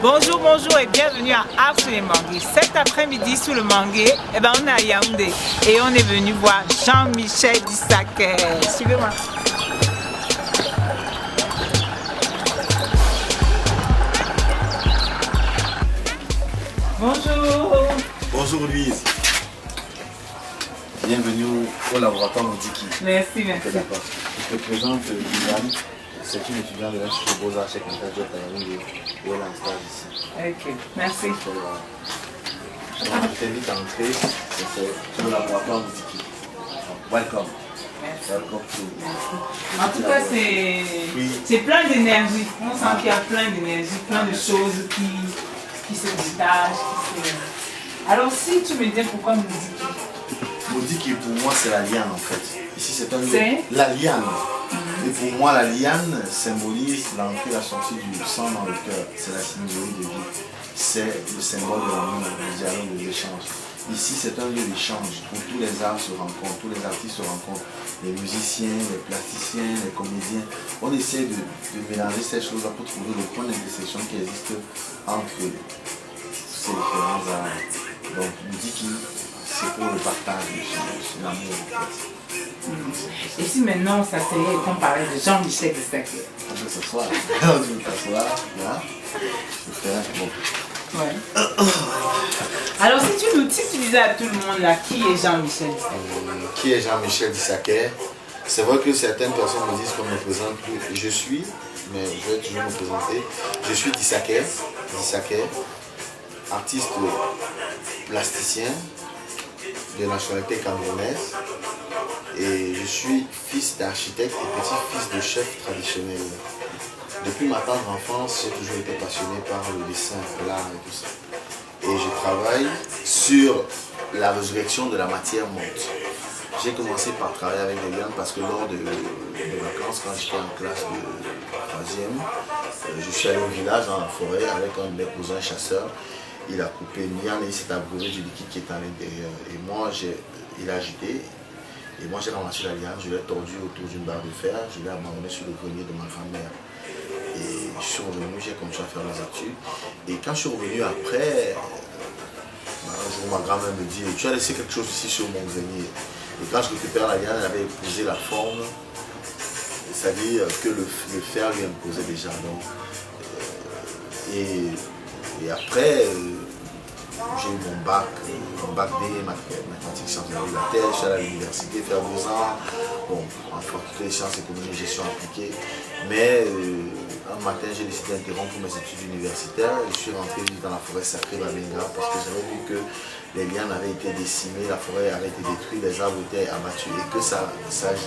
Bonjour, bonjour et bienvenue à Art sur les Manguiers. Cet après-midi sous le manguier, on est à Yaoundé et on est venu voir Jean-Michel Dissaquet. Suivez-moi. Bonjour. Bonjour Louise. Bienvenue au laboratoire Moudiki. Merci, merci. Je te présente Liliane. C'est une étudiante de l'Institut de Beaux-Arts Cheikh Anta Diop à Yaoundé où elle est en stage ici. Ok, merci. Je t'invite à entrer sur le laboratoire Moudiki. Welcome. Merci. Welcome to... En tout cas, c'est plein d'énergie. On sent qu'il y a plein d'énergie, plein de choses qui se détachent. Alors, si tu me dis pourquoi Moudiki? Moudiki, pour moi, c'est la liane en fait. Ici, c'est un lieu. C'est la liane. Et pour moi, la liane symbolise l'entrée et la sortie du sang dans le cœur. C'est la symbolique de vie. C'est le symbole de l'amour, du dialogue, de l'échange. Ici, c'est un lieu d'échange où tous les arts se rencontrent, tous les artistes se rencontrent, les musiciens, les plasticiens, les comédiens. On essaie de mélanger ces choses-là pour trouver le point d'intersection qui existe entre ces différents arts. Donc, Moudiki, c'est pour le partage, c'est l'amour en fait. Et si maintenant ça serait qu'on parlait de Jean-Michel Dissaquet? On peut s'asseoir, on peut s'asseoir, là. Je peux faire, bon. Ouais. Alors si tu disais à tout le monde là, qui est Jean-Michel Dissaquet? Qui est Jean-Michel Dissaquet? C'est vrai que certaines personnes me disent qu'on me présente plus. Je suis, mais je vais toujours me présenter. Je suis Dissaquet, artiste plasticien de nationalité camerounaise. Et je suis fils d'architecte et petit-fils de chef traditionnel. Depuis ma tendre enfance, j'ai toujours été passionné par le dessin, l'art et tout ça. Et je travaille sur la résurrection de la matière morte. J'ai commencé par travailler avec les lianes parce que lors de vacances, quand j'étais en classe de 3e, je suis allé au village dans la forêt avec un de mes cousins chasseurs. Il a coupé une liane et il s'est abreuvé du liquide qui est à l'intérieur. Et moi, il a agité. Et moi j'ai ramassé la liane, je l'ai tordue autour d'une barre de fer, je l'ai abandonnée sur le grenier de ma grand-mère. Et je suis revenu, j'ai continué à faire mes études. Et quand je suis revenu après, un jour ma grand-mère me dit, tu as laissé quelque chose ici sur mon grenier. Et quand je récupère la liane, elle avait épousé la forme, c'est-à-dire que le fer lui imposait déjà. Donc, et après, j'ai eu mon bac D, mathématiques, sciences de la Terre, je suis allé à l'université faire 2 ans, bon, en faculté de sciences économiques, gestion appliquée. Mais un matin, j'ai décidé d'interrompre mes études universitaires. Je suis rentré vivre dans la forêt sacrée d'Abenga parce que j'avais vu que les lianes avaient été décimées, la forêt avait été détruite, les arbres étaient abattus et que ça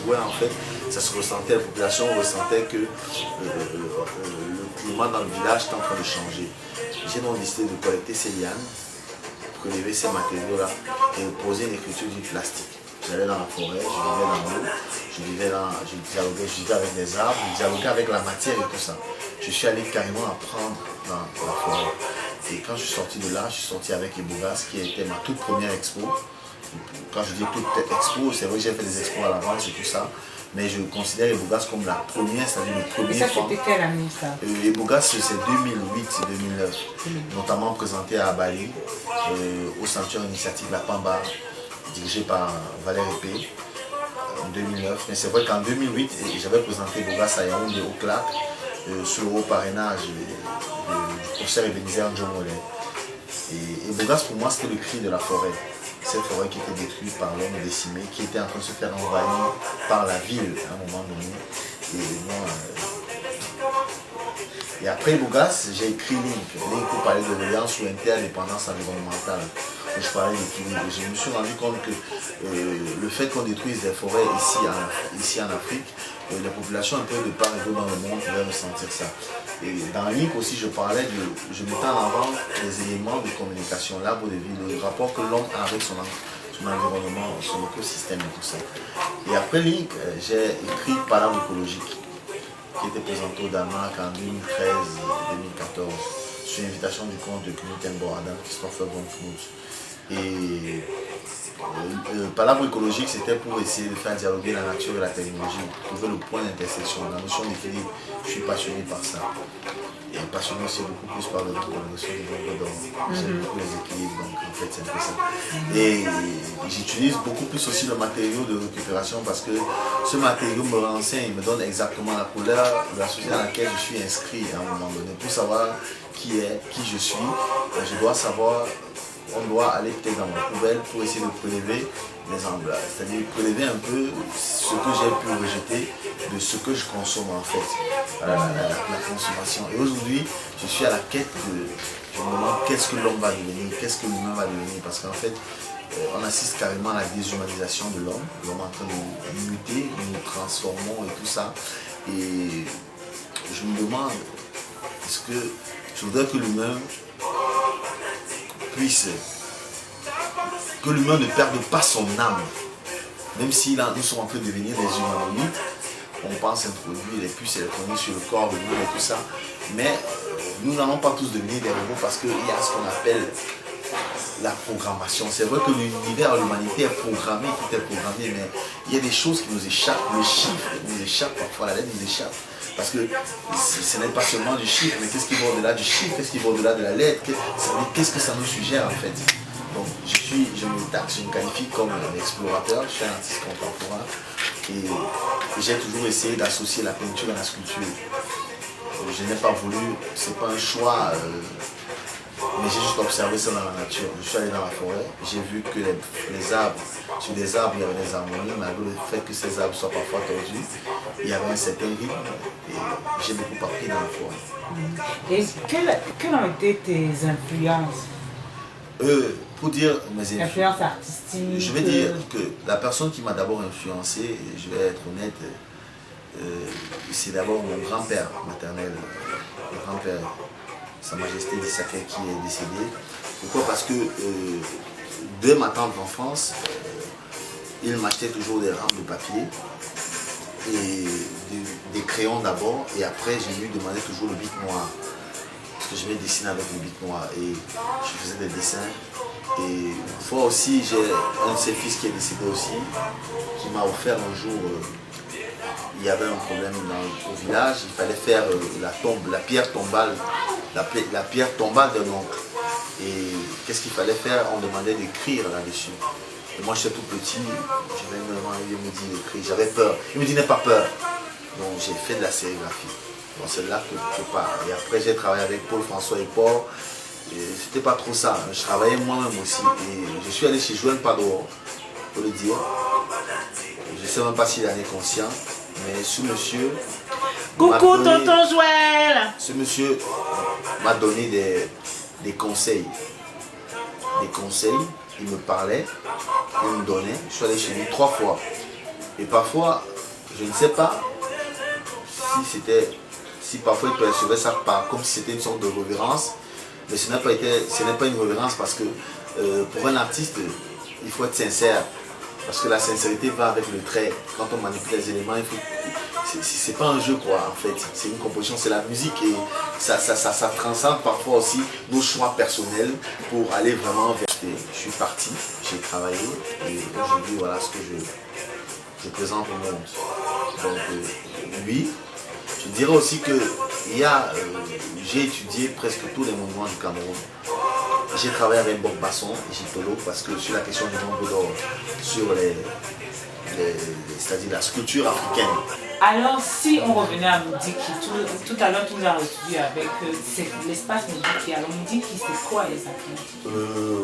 jouait en fait, ça se ressentait, la population ressentait que le climat dans le village était en train de changer. J'ai donc décidé de collecter ces lianes, prélever ces matériaux-là et poser une écriture du plastique. J'allais dans la forêt, je vivais dans l'eau, je dialoguais avec les arbres, je dialoguais avec la matière et tout ça. Je suis allé carrément apprendre dans la forêt. Et quand je suis sorti de là, je suis sorti avec Ebogas qui était ma toute première expo. Quand je dis toute expo, c'est vrai que j'ai fait des expos à l'avance et tout ça. Mais je considère Ebogas comme la première, c'est-à-dire le premier. Et ça, c'était quelle année ça? Ebogas, c'est 2008-2009, notamment présenté à Bali, au Sanctuaire Initiative La Pamba, dirigé par Valère Épée, en 2009. Mais c'est vrai qu'en 2008, j'avais présenté Ebogas à Yaoundé au CLAC, sur le haut parrainage du professeur Ebenezer Njomole. Et Ebogas, pour moi, c'était le cri de la forêt. Cette forêt qui était détruite par l'homme décimé, qui était en train de se faire envahir par la ville à un moment donné. Et après Ebogas, j'ai écrit Link pour parler de l'Alliance ou interdépendance environnementale. Je parlais d'équilibre. Je me suis rendu compte que le fait qu'on détruise des forêts ici en Afrique, les populations un peu de part et d'autre dans le monde pouvaient ressentir ça. Et dans Link aussi, je mettais en avant les éléments de communication, l'arbre de vie, le rapport que l'homme a avec son environnement, son écosystème et tout ça. Et après Link, j'ai écrit Palabre écologique, qui était présenté au Danemark en 2013-2014, sur l'invitation du comte de Knut Adam, Christopher von Knuth. Et Palabre écologique, c'était pour essayer de faire dialoguer la nature et la technologie, trouver le point d'intersection, la notion d'équilibre. Je suis passionné par ça. et passionné aussi beaucoup plus par la notion de l'ombre d'or. J'aime beaucoup les équilibres, donc en fait c'est un peu ça. Et j'utilise beaucoup plus aussi le matériau de récupération parce que ce matériau me renseigne, me donne exactement la couleur de la société dans laquelle je suis inscrit à un moment donné. Pour savoir qui je suis, je dois savoir, on doit aller peut-être dans ma poubelle pour essayer de prélever les emblettes, c'est-à-dire prélever un peu ce que j'ai pu rejeter de ce que je consomme en fait, la consommation. Et aujourd'hui, je suis à la quête je me demande qu'est-ce que l'homme va devenir, qu'est-ce que l'humain va devenir, parce qu'en fait, on assiste carrément à la déshumanisation de l'homme est en train de muter, nous transformons et tout ça. Et je me demande, est-ce que je voudrais que l'humain puisse, que l'humain ne perde pas son âme, même si là nous sommes en train de devenir des humanoïdes, on pense introduire les puces électroniques sur le corps de l'humain et tout ça, mais nous n'allons pas tous devenir des robots parce qu'il y a ce qu'on appelle la programmation. C'est vrai que l'univers, l'humanité est programmée, tout est programmé, mais il y a des choses qui nous échappent, les chiffres nous échappent, parfois la lettre nous échappe. Parce que ce n'est pas seulement du chiffre, mais qu'est-ce qui va au-delà du chiffre, qu'est-ce qui va au-delà de la lettre, qu'est-ce que ça nous suggère en fait. Donc je me qualifie comme un explorateur, je suis un artiste contemporain et j'ai toujours essayé d'associer la peinture à la sculpture. Je n'ai pas voulu, c'est pas un choix, mais j'ai juste observé ça dans la nature. Je suis allé dans la forêt, j'ai vu que les arbres, sur les arbres il y avait des harmonies, malgré le fait que ces arbres soient parfois tordus, il y avait un certain rythme et j'ai beaucoup appris dans la forêt. Et quelles ont été tes influences? Pour dire mes influences artistiques. Je vais dire que la personne qui m'a d'abord influencé, et je vais être honnête, c'est d'abord mon grand-père maternel, le grand-père, Sa Majesté Dissaké, qui est décédé. Pourquoi? Parce que dès ma tendre enfance, il m'achetait toujours des rames de papier et des crayons d'abord, et après je lui demandais toujours le bic noir. Parce que je vais dessiner avec le bic noir et je faisais des dessins. Et une fois aussi, j'ai un de ses fils qui est décédé aussi, qui m'a offert un jour, il y avait un problème au village, il fallait faire la pierre tombale, la pierre tombale d'un oncle. Et qu'est-ce qu'il fallait faire? On demandait d'écrire là-dessus. Et moi j'étais tout petit, j'avais vraiment envie de me dire d'écrire, j'avais peur. Il me dit n'aie pas peur. Donc j'ai fait de la sérigraphie. Donc c'est là que je pars. Et après j'ai travaillé avec Paul-François Épor. C'était pas trop ça, je travaillais moi-même aussi. Et je suis allé chez Joël Pador, pour le dire. Je ne sais même pas s'il en est conscient, mais ce monsieur. Coucou tonton Joël! Ce monsieur m'a donné des conseils. Des conseils, il me parlait, il me donnait. Je suis allé chez lui 3 fois. Et parfois, je ne sais pas si parfois il percevait ça comme si c'était une sorte de révérence. Mais ce n'est pas une révérence parce que pour un artiste, il faut être sincère. Parce que la sincérité va avec le trait. Quand on manipule les éléments, c'est pas un jeu quoi en fait. C'est une composition, c'est la musique et ça transcende parfois aussi nos choix personnels pour aller vraiment vers. Je suis parti, j'ai travaillé et aujourd'hui voilà ce que je présente au monde. Donc lui, je dirais aussi que j'ai étudié presque tous les monuments du Cameroun. J'ai travaillé avec Bob Basson et Gitolo parce que sur la question du nombre d'or, sur c'est-à-dire la sculpture africaine. Alors si on revenait à Moudiki, tout à l'heure tu nous as reçu avec l'espace Moudiki. Alors Moudiki c'est quoi exactement?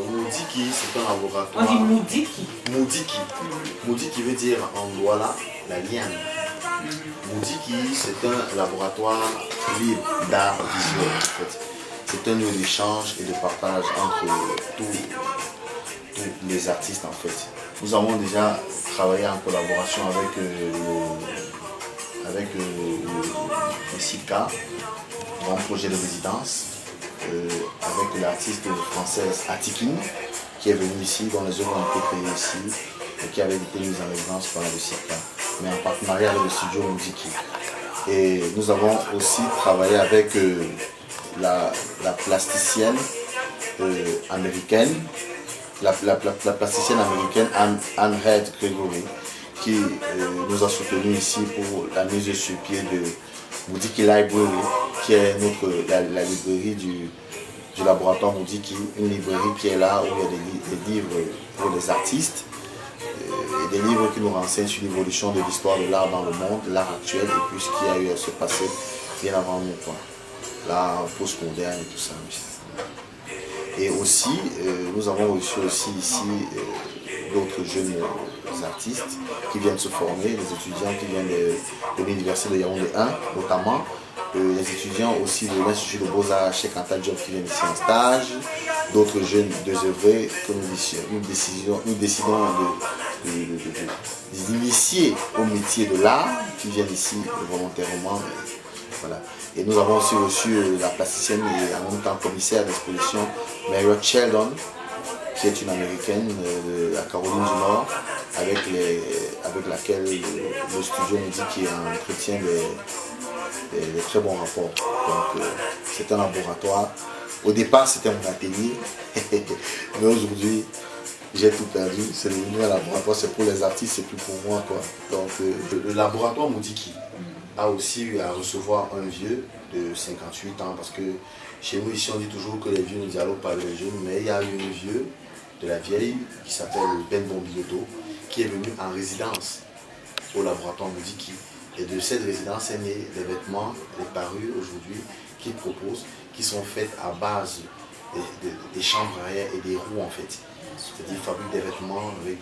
Moudiki c'est un laboratoire. On dit Moudiki. Moudiki. Moudiki veut dire en Douala la liane. Moudiki c'est un laboratoire libre d'art visuel en fait. C'est un lieu d'échange et de partage entre tous les artistes en fait. Nous avons déjà travaillé en collaboration avec le SICA, grand projet de résidence, avec l'artiste française Atikin, qui est venue ici, dont les œuvres ont été créées ici, et qui avait été mises en évidence par le SICA, mais en partenariat avec le studio Moudiki. Et nous avons aussi travaillé avec la plasticienne américaine, la plasticienne américaine Anne Head Gregory, qui nous a soutenus ici pour la mise sur pied Moudiki Library, qui est la librairie du laboratoire Moudiki, une librairie qui est là où il y a des livres pour les artistes, et des livres qui nous renseignent sur l'évolution de l'histoire de l'art dans le monde, l'art actuel, et puis ce qui a eu à se passer bien avant nous, quoi. L'art post-moderne et tout ça. Et aussi, nous avons reçu aussi ici d'autres jeunes artistes qui viennent se former, des étudiants qui viennent de l'université de Yaoundé 1 notamment, les étudiants aussi de l'Institut de Beaux-Arts Cheikh Anta Diop qui viennent ici en stage, d'autres jeunes désœuvrés que nous décidons d'initier au métier de l'art qui viennent ici volontairement. Voilà. Et nous avons aussi reçu la plasticienne et en même temps commissaire d'exposition Marriott Sheldon, qui est une américaine de la Caroline du Nord, avec laquelle le studio nous dit qu'il entretient des très bons rapports. Donc c'est un laboratoire. Au départ c'était mon atelier, mais aujourd'hui j'ai tout perdu. C'est devenu un laboratoire, c'est pour les artistes, c'est plus pour moi, quoi. Donc le laboratoire Moudiki a aussi eu à recevoir un vieux de 58 ans, parce que chez nous ici on dit toujours que les vieux ne dialoguent pas avec les jeunes, mais il y a eu un vieux de la vieille qui s'appelle Ben Bombiloto qui est venu en résidence au laboratoire Moudiki, et de cette résidence est né des vêtements, les parures aujourd'hui qu'il propose, qui sont faites à base des chambres arrière et des roues en fait. C'est-à-dire qu'il fabrique des vêtements avec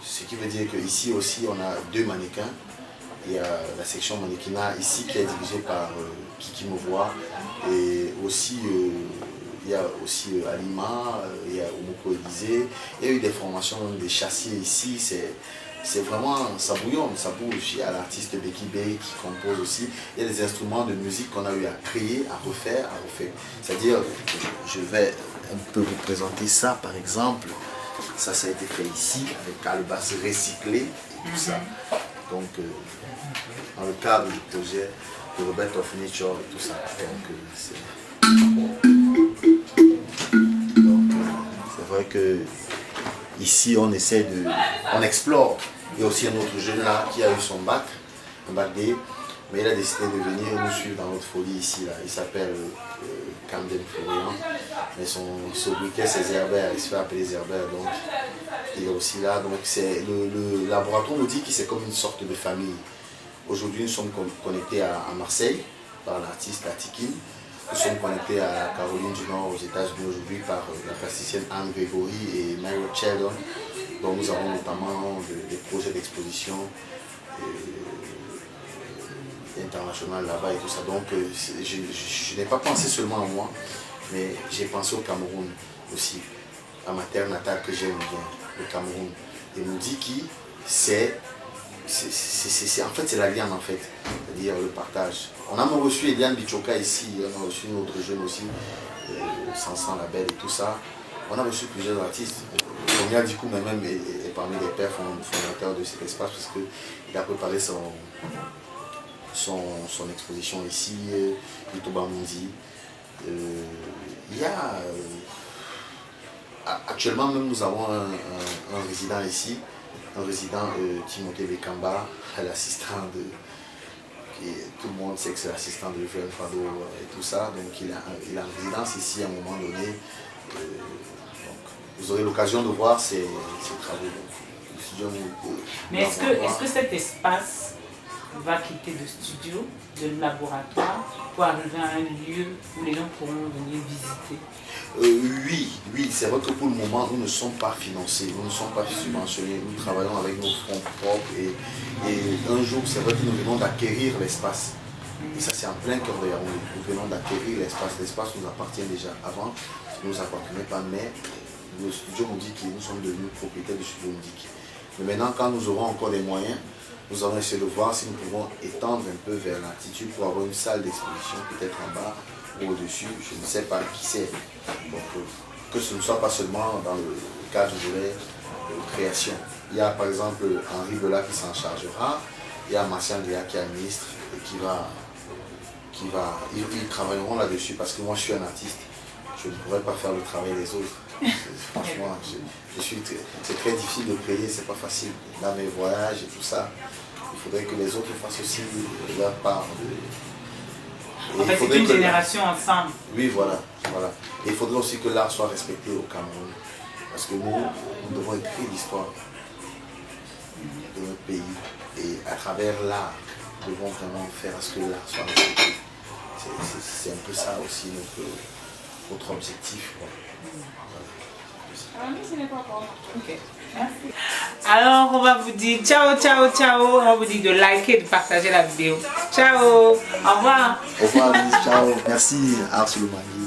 ce qui veut dire qu'ici aussi on a 2 mannequins. Il y a la section mannequinat ici qui est dirigée par Kiki Mouvois, et aussi il y a aussi Alima, il y a Omoko Élysée. Il y a eu des formations, des chassiers ici, c'est vraiment, ça bouillonne, ça bouge. Il y a l'artiste Becky Bay qui compose aussi. Il y a des instruments de musique qu'on a eu à créer, à refaire. C'est-à-dire, je vais un peu vous présenter ça par exemple. Ça a été fait ici avec calebasse recyclée et tout ça. Donc, dans le cadre du projet de Robert of Nature et tout ça. Donc, c'est vrai que ici on essaie on explore. Il y a aussi un autre jeune là qui a eu son bac, un bac D, mais il a décidé de venir nous suivre dans notre folie ici là. Il s'appelle Camden Florian, mais son sobriquet c'est Zerber, il se fait appeler Zerber, donc il est aussi là. Donc c'est le laboratoire nous dit que c'est comme une sorte de famille. Aujourd'hui nous sommes connectés à Marseille par l'artiste Atikin. Nous sommes connectés à Caroline du Nord aux États-Unis aujourd'hui par la plasticienne Anne Grégory et Marriott Sheldon. Donc nous avons notamment des projets d'exposition internationale là-bas et tout ça. Donc je n'ai pas pensé seulement à moi, mais j'ai pensé au Cameroun aussi, à ma terre natale que j'aime bien, le Cameroun. Et Moudiki, en fait c'est la liane en fait, c'est-à-dire le partage. On a même reçu Eliane Bichoka ici, on a reçu une autre jeune aussi, Sansan Label et tout ça. On a reçu plusieurs artistes. Sonia du coup même est parmi les pères fondateurs de cet espace, parce qu'il a préparé son exposition ici, Yotoba Mundi. Il y a actuellement même nous avons un résident ici, un résident Timothée Bekamba, l'assistant de... Tout le monde sait que c'est l'assistant de Joël Fado et tout ça, donc il a une résidence ici à un moment donné. Donc, vous aurez l'occasion de voir ses travaux. Mais est-ce que cet espace va quitter le studio, le laboratoire, pour arriver à un lieu où les gens pourront venir visiter? Oui, c'est vrai que pour le moment, nous ne sommes pas financés, nous ne sommes pas subventionnés, nous travaillons avec nos fonds propres et un jour, c'est vrai que nous venons d'acquérir l'espace. Et ça, c'est en plein cœur de Yaoundé. Nous venons d'acquérir l'espace. L'espace nous appartient déjà avant, ça ne nous appartenait pas, mais le studio Moudiki, nous sommes devenus propriétaires du studio Moudiki. Mais maintenant, quand nous aurons encore des moyens, nous allons essayer de voir si nous pouvons étendre un peu vers l'altitude pour avoir une salle d'exposition, peut-être en bas ou au-dessus, je ne sais pas qui c'est. Donc, que ce ne soit pas seulement dans le cadre de création. Il y a par exemple Henri Bela qui s'en chargera, il y a Martial Léa qui est ministre et ils travailleront là-dessus, parce que moi je suis un artiste, je ne pourrais pas faire le travail des autres. Franchement, c'est très difficile de créer, c'est pas facile. Dans mes voyages et tout ça, il faudrait que les autres fassent aussi leur part. En fait, c'est une génération ensemble. Oui, voilà. Et il faudrait aussi que l'art soit respecté au Cameroun. Parce que nous devons écrire l'histoire de notre pays. Et à travers l'art, nous devons vraiment faire à ce que l'art soit respecté. C'est un peu ça aussi notre objectif. Quoi. Ok, merci. Alors, on va vous dire ciao, ciao, ciao. On va vous dire de liker, de partager la vidéo. Ciao, au revoir. Au revoir, ciao. Merci, Ars Lumani.